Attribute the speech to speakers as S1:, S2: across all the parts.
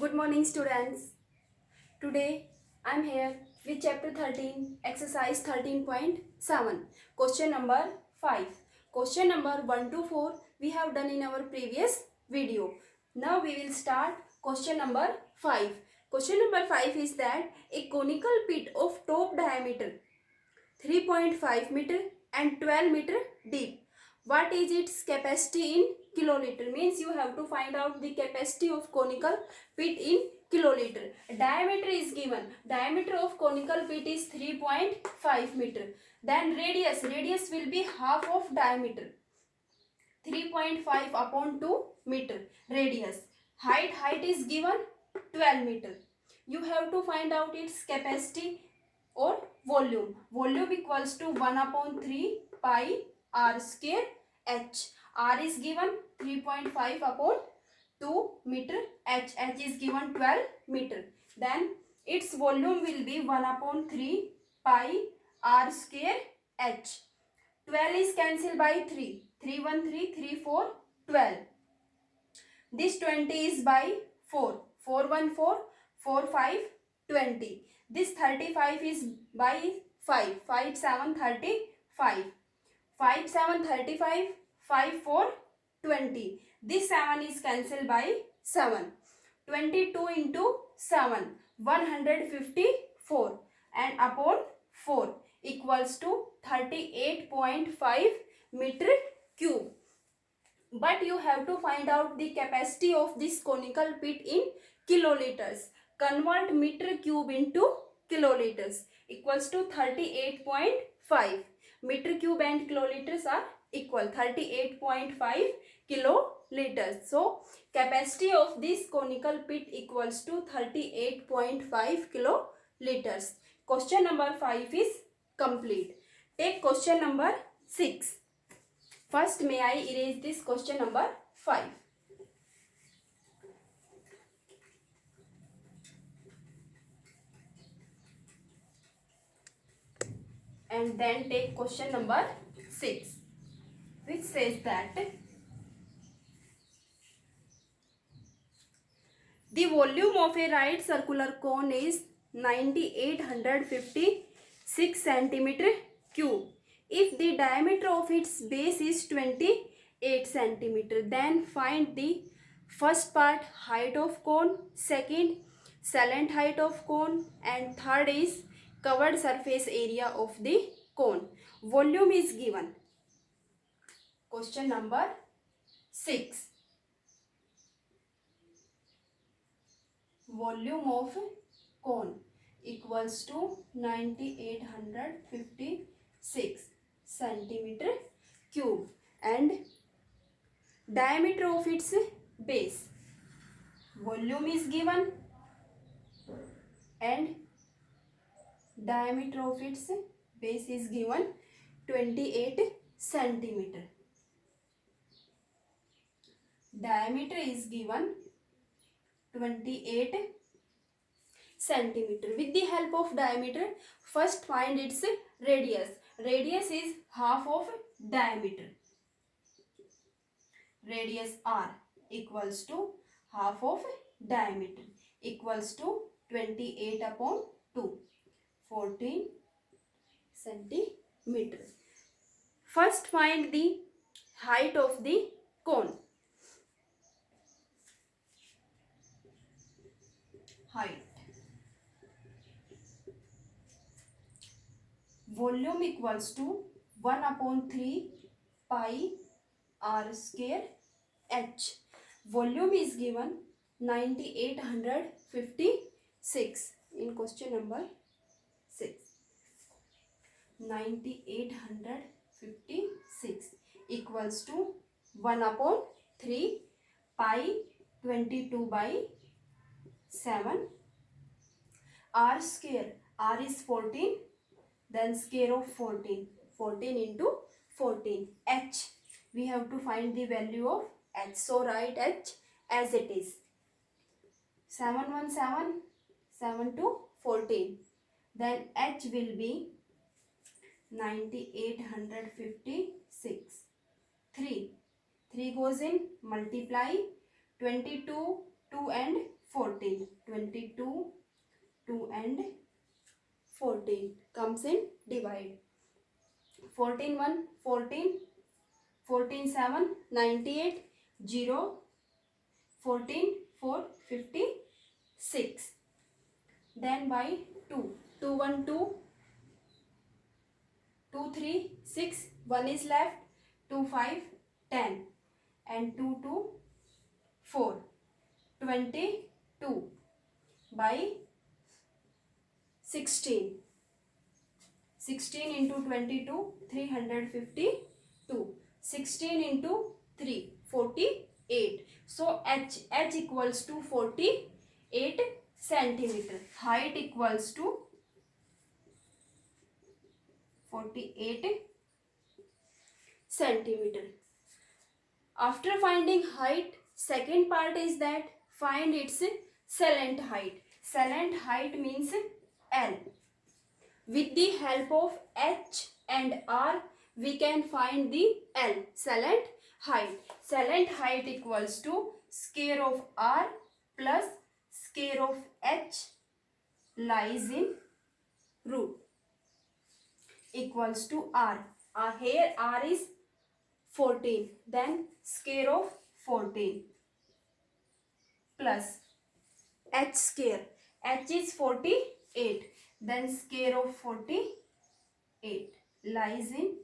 S1: Good morning, students. Today I am here with chapter 13, exercise 13.7, question number 5. Question number 1 to 4 we have done in our previous video. Now we will start question number 5. Question number 5 is that a conical pit of top diameter 3.5 meter and 12 meter deep. What is its capacity in kiloliter? Means you have to find out the capacity of conical pit in kiloliter. Diameter is given. Diameter of conical pit is 3.5 meter. Then radius will be half of diameter. 3.5 upon 2 meter radius. Height is given 12 meter. You have to find out its capacity or volume. Volume equals to 1 upon 3 pi r square h. R is given 3.5 upon 2 meter. H is given 12 meter. Then its volume will be 1 upon 3 pi r square h. 12 is cancelled by 3. 3 1 3 3 4 12. This 20 is by 4. 4 1 4 4 5 20. This 35 is by 5. 5 7 35. 5 7 35. 5 4 20. This 7 is cancelled by 7. 22 into 7 154 and upon 4 equals to 38.5 meter cube. But you have to find out the capacity of this conical pit in kiloliters. Convert meter cube into kiloliters equals to 38.5. Meter cube and kiloliters are equal. 38.5 kiloliters. So capacity of this conical pit equals to 38.5 kiloliters. Question number 5 is complete. Take question number 6. First, may I erase this question number 5. And then take question number 6, which says that the volume of a right circular cone is 9856 centimeter cube. If the diameter of its base is 28 centimeter, then find the first part height of cone, second salient height of cone, and third is covered surface area of the cone. Volume is given. Question number 6. Volume of cone equals to 9856 centimeter cube and diameter of its base. Volume is given and diameter of its base is given 28 centimeter. Diameter is given 28 centimeter. With the help of diameter, first find its radius. Radius is half of diameter. Radius r equals to half of diameter equals to 28 upon 2, 14 centimeter. First find the height of the cone. Height. Volume equals to 1 upon 3 pi r square h. Volume is given 9856 in question number 6. 9856 equals to 1 upon 3 pi 22 by 7 r square. R is 14, then square of 14. 14 into 14. H. We have to find the value of h. So write h as it is. 717, 7 to 14. Then h will be 9856. 3 goes in, multiply 22, 2 and 14. 22, 2 and 14 comes in divide. 14 1 14, 14 7 98, 0, 14 4 56. Then by 2, 2 1 2, 2 3 6, 1 is left, 2 5 10 and 2 2 4, 22 by 16. 16 into 22, 352. 16 into 3, 48. So h equals to 48 centimeter. Height equals to 48 centimeter. After finding height, second part is that find its salient height. Salient height means L. With the help of H and R, we can find the L, salient height. Salient height equals to square of R plus square of H lies in root equals to R. Here R is 14, then square of 14 plus H square. H is 48. Then square of 48 lies in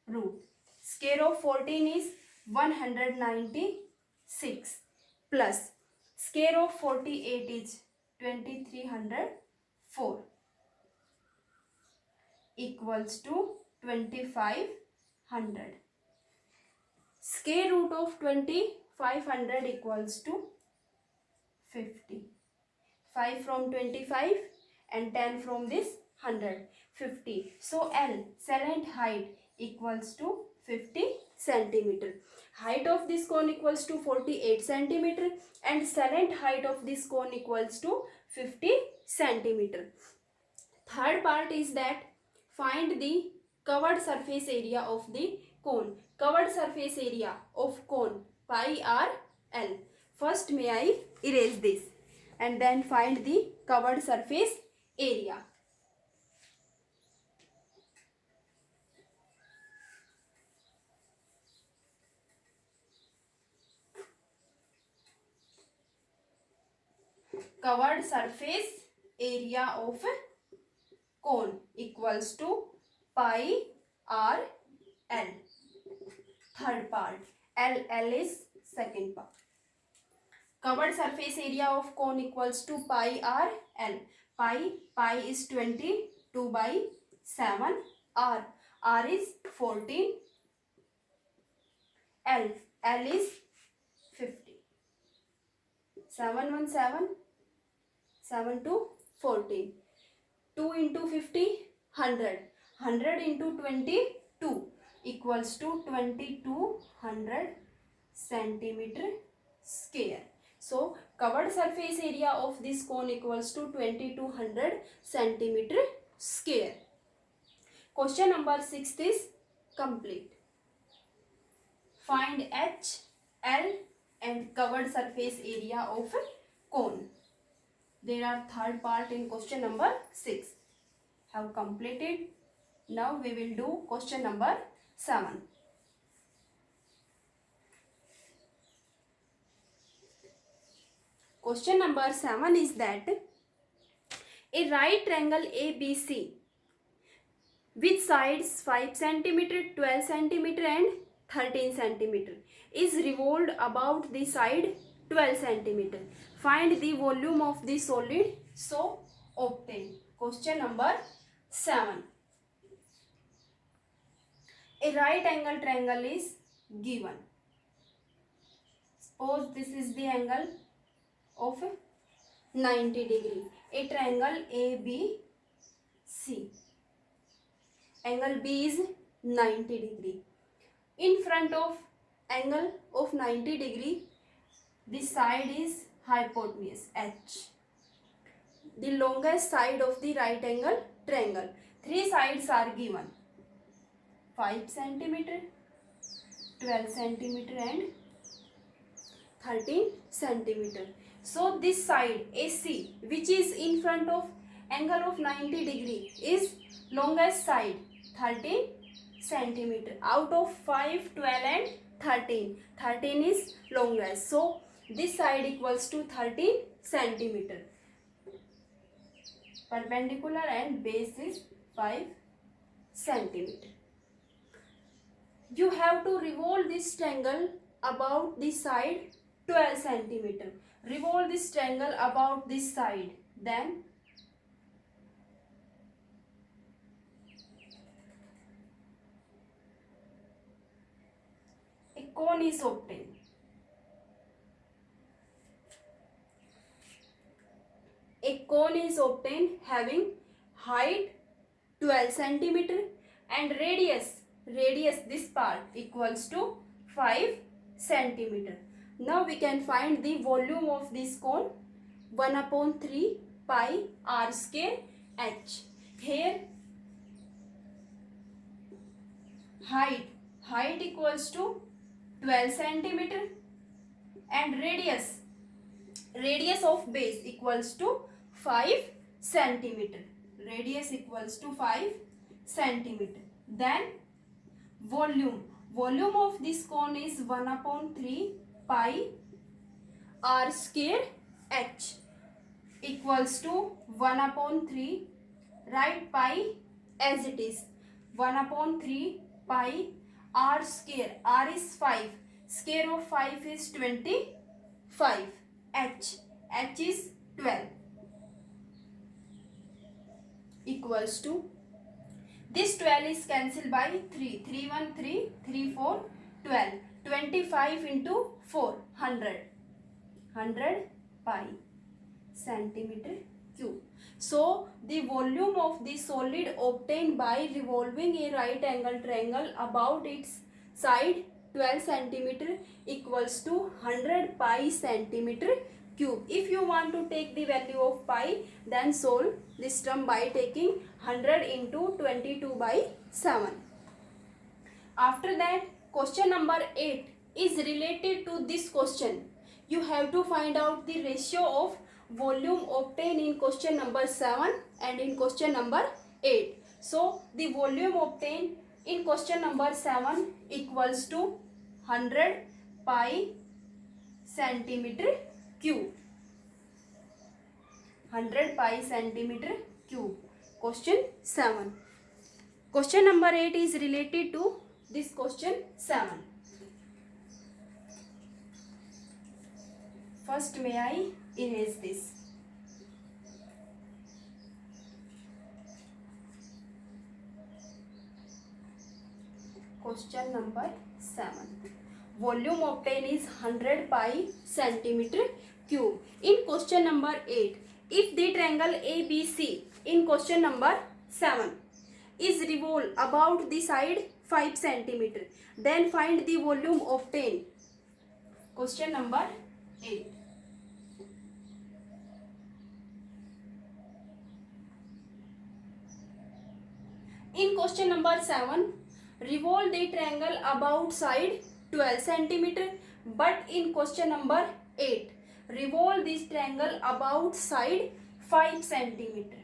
S1: root. Square of 14 is 196 plus square of 48 is 2304 equals to 2500. Square root of 2500 equals to 50. 5 from 25 and 10 from this 100, 50. So L, salient height, equals to 50 centimeter. Height of this cone equals to 48 centimeter and salient height of this cone equals to 50 centimeter. Third part is that find the covered surface area of the cone. Covered surface area of cone pi r L. First may I erase this and then find the covered surface area. Covered surface area of cone equals to pi r L. Third part. L is second part. Covered surface area of cone equals to pi r L. Pi is 20, 2 by 7. R is 14. L is 50. 7 1 7. 7 to 14. 2 into 50, 100. 100 into 22 equals to 2200 centimeter square. So, covered surface area of this cone equals to 2200 centimeter square. Question number 6 is complete. Find H, L and covered surface area of cone. There are third part in question number 6. Have completed. Now we will do question number 7. Question number 7 is that a right triangle ABC with sides 5 cm, 12 cm and 13 cm is revolved about the side 12 cm. Find the volume of the solid so obtain. Question number 7. A right angle triangle is given. Suppose this is the angle of 90 degree. A triangle ABC. Angle B is 90 degree. In front of angle of 90 degree, the side is hypotenuse H. The longest side of the right angle triangle. 3 sides are given. 5 centimeter, 12 centimeter and 13 centimeter. So this side AC, which is in front of angle of 90 degree, is longest side 13 centimeter. Out of 5, 12 and 13, 13 is longest. So this side equals to 13 centimeter. Perpendicular and base is 5 centimeter. You have to revolve this triangle about this side 12 centimeter. Revolve this triangle about this side. Then a cone is obtained. A cone is obtained having height 12 centimeter and radius this part equals to 5 centimeter. Now we can find the volume of this cone, 1 upon 3 pi r square h. Here height equals to 12 centimeter and radius of base equals to 5 centimeter. Radius equals to 5 centimeter. Then volume of this cone is 1 upon 3 pi r square h equals to 1 upon 3. Write pi as it is. 1 upon 3 pi r square. R is 5. Square of 5 is 25. H is 12 equals to, this 12 is cancelled by 3. 3 1 3, 3 4, 12. 25 into 4, 100 pi centimeter cube. So the volume of the solid obtained by revolving a right angle triangle about its side 12 centimeter equals to 100 pi centimeter cube. If you want to take the value of pi, then solve this term by taking 100 into 22 by 7. After that, question number 8 is related to this question. You have to find out the ratio of volume obtained in question number 7 and in question number 8. So the volume obtained in question number 7 equals to 100 pi centimeter cube. 100 pi centimeter cube. Question 7. Question number 8 is related to this question 7. First, may I erase this. Question number 7. Volume obtained is 100 pi centimeter cube. In question number 8, if the triangle ABC in question number 7 is revolved about the side 5 centimeter, then find the volume obtained. Question number 8. In question number 7, revolve the triangle about side 12 centimeter, but in question number 8, revolve this triangle about side 5 centimeter.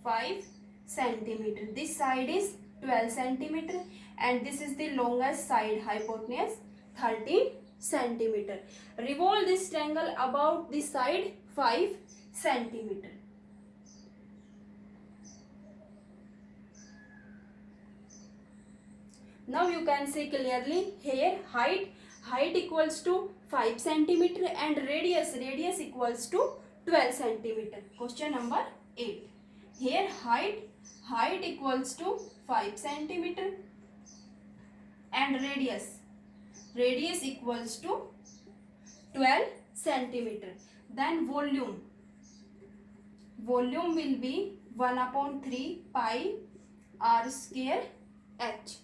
S1: 5 centimeter. This side is 12 centimeter and this is the longest side, hypotenuse 13 centimeter. Revolve this triangle about this side 5 centimeter. Now you can see clearly here height equals to 5 centimeter and radius equals to 12 centimeter. Question number 8. Here height equals to 5 centimeter and radius equals to 12 centimeter. Then volume will be 1 upon 3 pi r square h.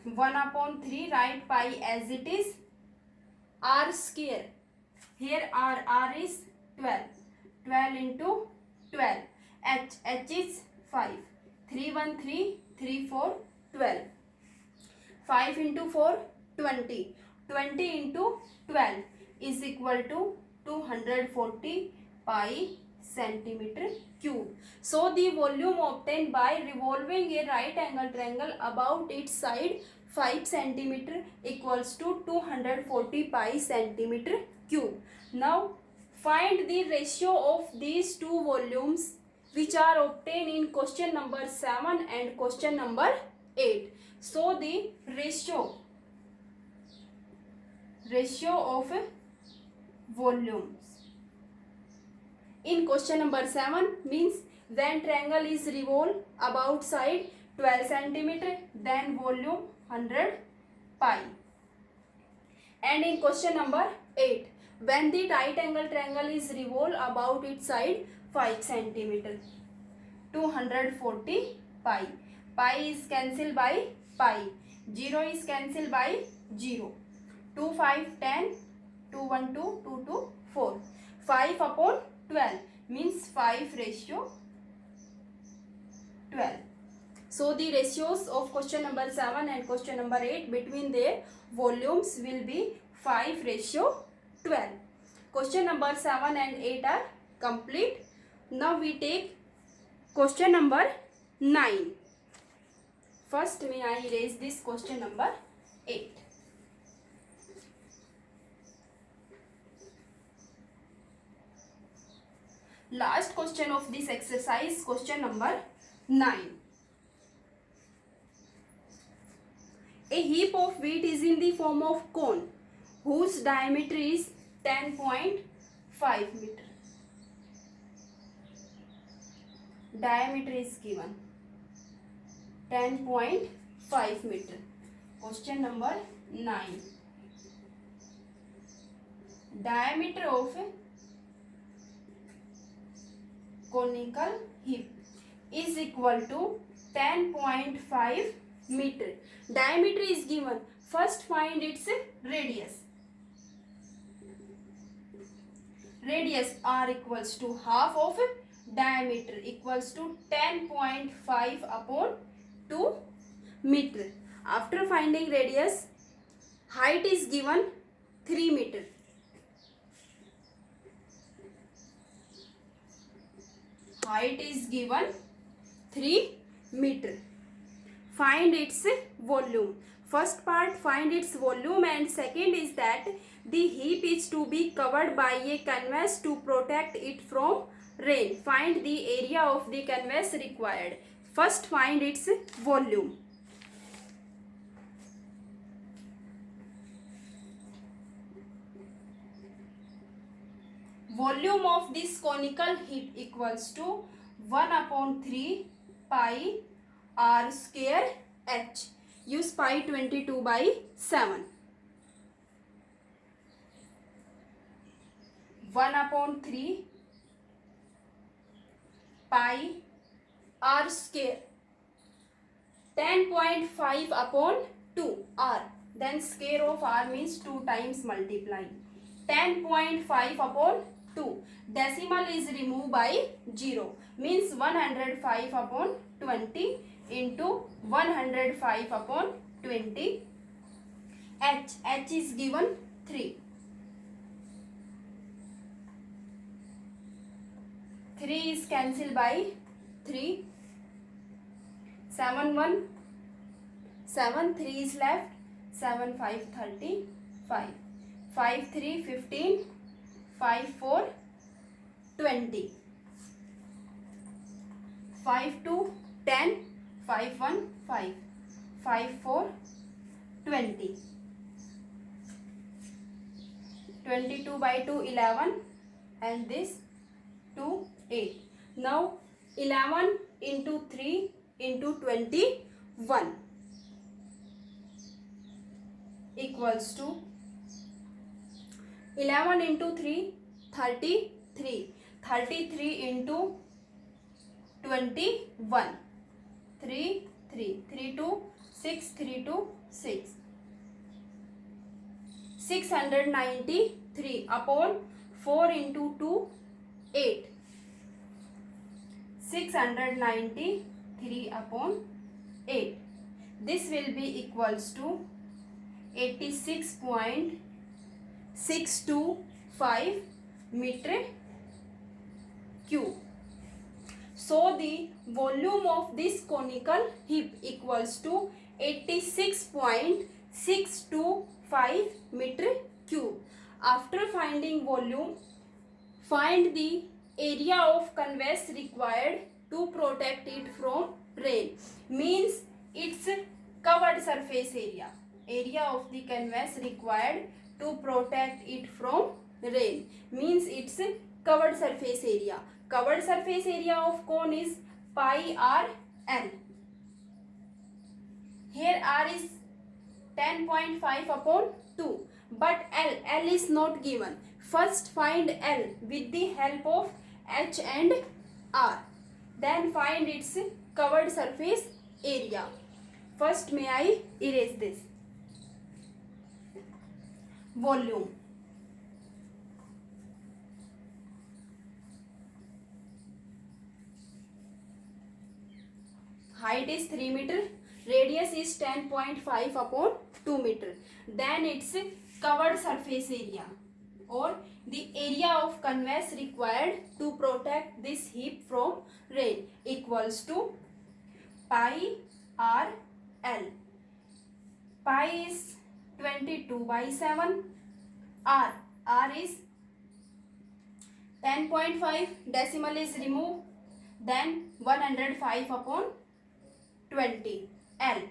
S1: 1 upon 3, write pi as it is. R square, here r is 12. 12 into 12. H is 5. 3 1 3, 3 4, 12. 5 into 4, 20. 20 into 12 is equal to 240 pi centimeter cube. So the volume obtained by revolving a right angle triangle about its side 5 centimeter equals to 240 pi centimeter cube. Now find the ratio of these two volumes which are obtained in question number 7 and question number 8. So the ratio of volumes in question number 7 means when triangle is revolved about side 12 centimeter, then volume 100 pi. And in question number 8, when the right angle triangle is revolved about its side 5 centimeter, 240 pi. Pi is cancelled by pi. 0 is cancelled by 0. 2 5 10, 2 1 2, 2 2 4. 5 upon 12 means 5 ratio 12. So the ratios of question number 7 and question number 8 between their volumes will be 5 ratio 12. Question number 7 and 8 are complete. Now we take question number 9. First may I erase this question number 8. Last question of this exercise, question number 9. A heap of wheat is in the form of cone whose diameter is 10.5 meter. Diameter is given 10.5 meter. Question number 9. Diameter of conical heap is equal to 10.5 meter. Diameter is given. First find its radius. Radius r equals to half of diameter equals to 10.5 upon 2 meter. After finding radius, height is given 3 meter. Height is given 3 meter. Find its volume. First part, find its volume, and second is that the heap is to be covered by a canvas to protect it from rain. Find the area of the canvas required. First find its volume. Volume of this conical heap equals to 1 upon 3 pi r square h. Use pi 22 by 7. 1 upon 3 pi r square. 10.5 upon 2 r. Then square of r means 2 times multiply. 10.5 upon 2. Decimal is removed by 0. Means 105 upon 20 into 105 upon 20. H is given 3. 3 is cancelled by 3. 7 1. 7 3 is left. 7 5 35. 5 3 15. 5 4 20. 5 2 10. 5 1 5. 5 4 20. 22 by 2 11, and this 2 8. Now 11 into 3 into 21 equals to 11 into 3 33. 33 into 21 3 3 3 2 6 3 2 6. 693 upon 4 into 2 8. 693 upon 8. This will be equals to 86.625 meter cube. So the volume of this conical heap equals to 86.625 meter cube. After finding volume, find the area of canvas required to protect it from rain. Means its covered surface area. Area of the canvas required to protect it from rain. Means its covered surface area. Covered surface area of cone is pi r L. Here r is 10.5 upon 2. But L is not given. First find L with the help of H and R. Then find its covered surface area. First may I erase this. Volume. Height is 3 meter. Radius is 10.5 upon 2 meter. Then its covered surface area or the area of canvas required to protect this heap from rain equals to pi r L. Pi is 22/7. R is 10.5. Decimal is removed. Then 105 upon 20. L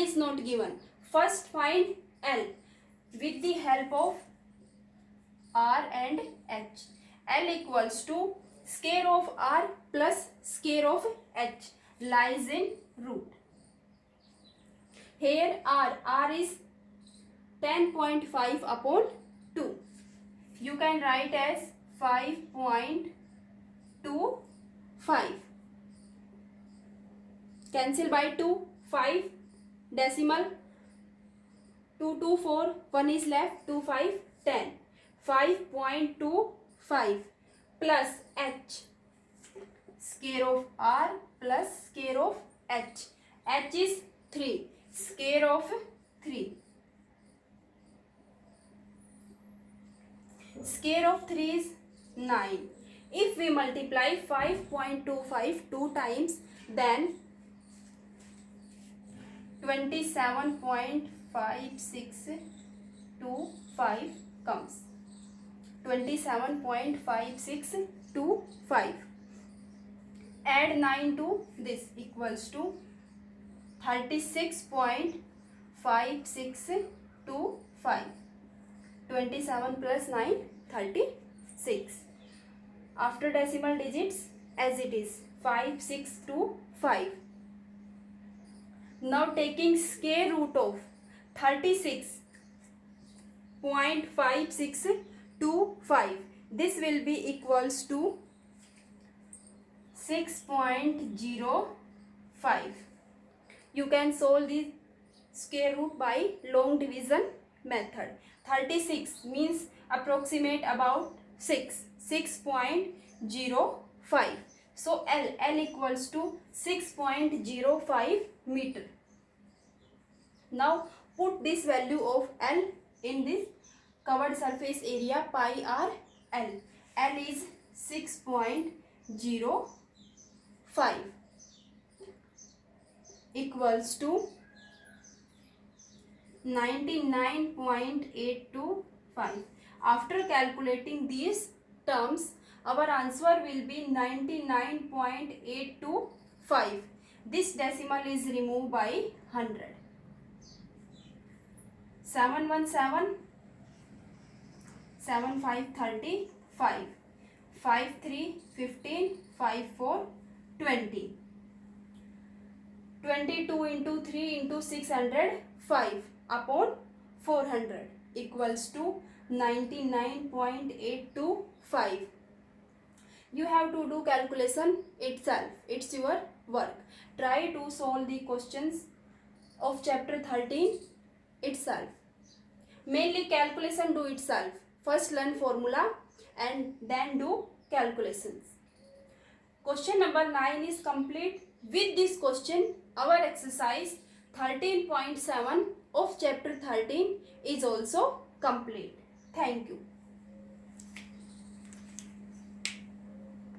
S1: is not given. First find L with the help of R and H. L equals to square of R plus square of H lies in root. Here R is 10.5 upon 2. You can write as 5.25. Cancel by 2. 5 decimal 2 2 4 1 is left. 2 5 10. 5.25 plus H square of R plus square of H. H is 3 square of 3. Square of 3 is 9. If we multiply 5.25 2 times, then 27.5625 comes. 27.5625. Add 9 to this equals to 36.5625. 27 plus 9 36. After decimal digits as it is 5625. Now taking square root of 36.5625, this will be equals to 6.05. You can solve the square root by long division method. 36 means approximate about 6.05. So L equals to 6.05 meter. Now put this value of L in this covered surface area pi r L. L is 6.05 equals to 99.825. After calculating these terms, our answer will be 99.825. This decimal is removed by 100. 717, 7 5 35, 5 3 15, 5 4 20. 22 into 3 into 605 upon 400 equals to 99.825. You have to do calculation itself. It's your work. Try to solve the questions of chapter 13 itself. Mainly calculation do itself. First learn formula and then do calculations. Question number 9 is complete. With this question, our exercise 13.7 of chapter 13 is also complete. Thank you.